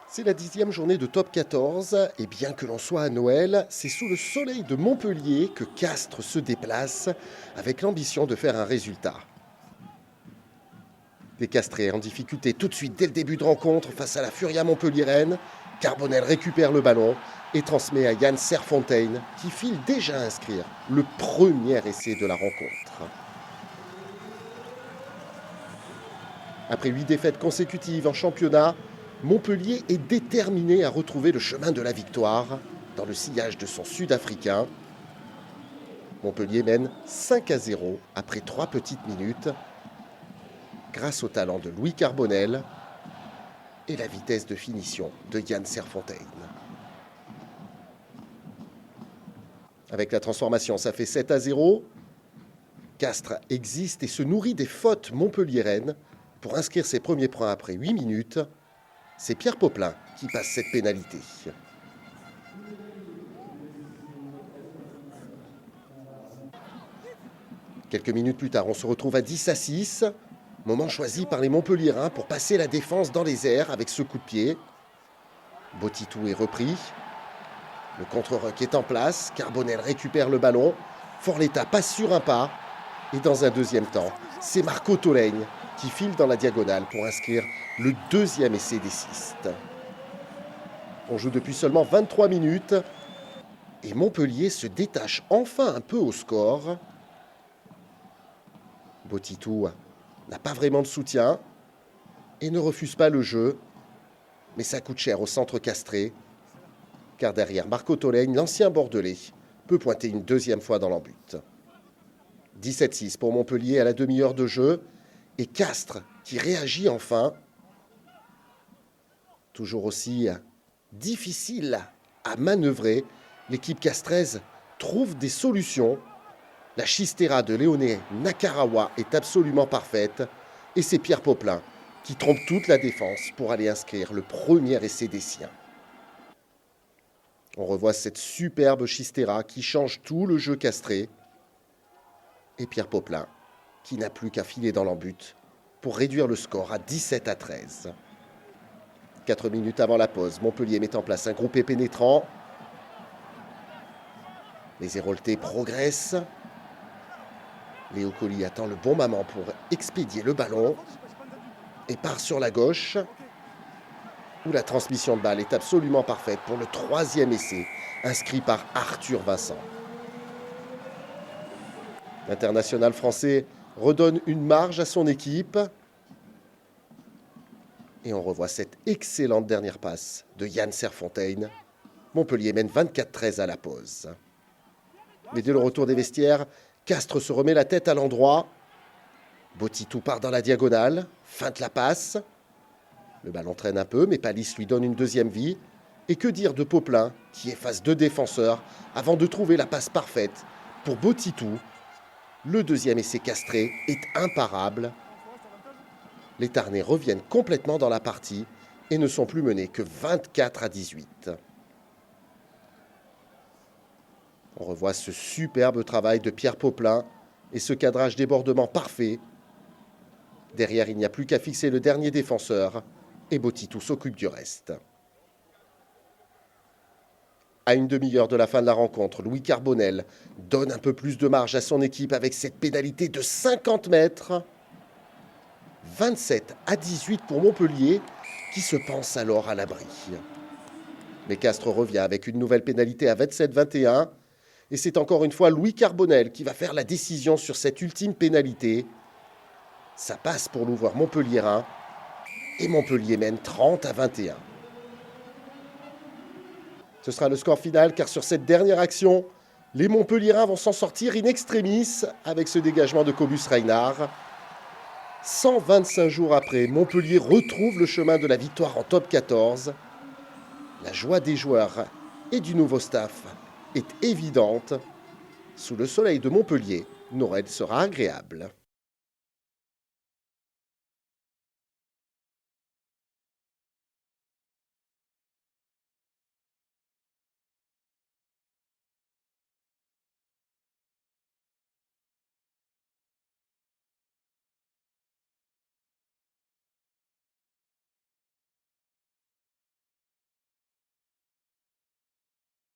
C'est la 10e journée de Top 14 et bien que l'on soit à Noël, c'est sous le soleil de Montpellier que Castres se déplace avec l'ambition de faire un résultat. Des Castrés en difficulté tout de suite dès le début de rencontre face à la Furia montpelliéraine. Carbonel récupère le ballon et transmet à Yann Serfontein qui file déjà inscrire le premier essai de la rencontre. Après 8 défaites consécutives en championnat, Montpellier est déterminé à retrouver le chemin de la victoire dans le sillage de son Sud-Africain. Montpellier mène 5-0 après 3 petites minutes grâce au talent de Louis Carbonel et la vitesse de finition de Yann Serfontein. Avec la transformation, ça fait 7-0. Castres existe et se nourrit des fautes montpelliéraines pour inscrire ses premiers points après 8 minutes. C'est Pierre Poplin qui passe cette pénalité. Quelques minutes plus tard, on se retrouve à 10-6. Moment choisi par les Montpelliérains pour passer la défense dans les airs avec ce coup de pied. Botitou est repris. Le contre-ruck est en place. Carbonel récupère le ballon. Forletta passe sur un pas. Et dans un deuxième temps, c'est Marco Tolègne qui file dans la diagonale pour inscrire le deuxième essai des Cistes. On joue depuis seulement 23 minutes et Montpellier se détache enfin un peu au score. Botitou n'a pas vraiment de soutien et ne refuse pas le jeu, mais ça coûte cher au centre castré, car derrière Marco Tolègne, l'ancien Bordelais peut pointer une deuxième fois dans l'embut. 17-6 pour Montpellier à la demi-heure de jeu, et Castres qui réagit enfin. Toujours aussi difficile à manœuvrer, l'équipe castraise trouve des solutions. La chistera de Léoné Nakarawa est absolument parfaite, et c'est Pierre Poplin qui trompe toute la défense pour aller inscrire le premier essai des siens. On revoit cette superbe chistera qui change tout le jeu castré. Et Pierre Poplin, qui n'a plus qu'à filer dans l'embut pour réduire le score à 17-13. 4 minutes avant la pause, Montpellier met en place un groupé pénétrant. Les Héroltais progressent. Léo Colli attend le bon moment pour expédier le ballon et part sur la gauche, où la transmission de balle est absolument parfaite pour le troisième essai, inscrit par Arthur Vincent. L'international français redonne une marge à son équipe. Et on revoit cette excellente dernière passe de Yann Serfontein. Montpellier mène 24-13 à la pause. Mais dès le retour des vestiaires, Castres se remet la tête à l'endroit. Botitou part dans la diagonale, feinte la passe. Le ballon traîne un peu, mais Palis lui donne une deuxième vie. Et que dire de Poplin, qui efface 2 défenseurs avant de trouver la passe parfaite pour Botitou. Le deuxième essai castré est imparable. Les Tarnais reviennent complètement dans la partie et ne sont plus menés que 24-18. On revoit ce superbe travail de Pierre Poplin et ce cadrage débordement parfait. Derrière, il n'y a plus qu'à fixer le dernier défenseur et Botitou s'occupe du reste. À une demi-heure de la fin de la rencontre, Louis Carbonel donne un peu plus de marge à son équipe avec cette pénalité de 50 mètres. 27-18 pour Montpellier, qui se pense alors à l'abri. Mais Castres revient avec une nouvelle pénalité à 27-21. Et c'est encore une fois Louis Carbonel qui va faire la décision sur cette ultime pénalité. Ça passe pour l'ouvreur montpelliérain. Et Montpellier mène 30-21. Ce sera le score final, car sur cette dernière action, les Montpelliérains vont s'en sortir in extremis avec ce dégagement de Cobus Reinhardt. 125 jours après, Montpellier retrouve le chemin de la victoire en top 14. La joie des joueurs et du nouveau staff est évidente. Sous le soleil de Montpellier, Noël sera agréable.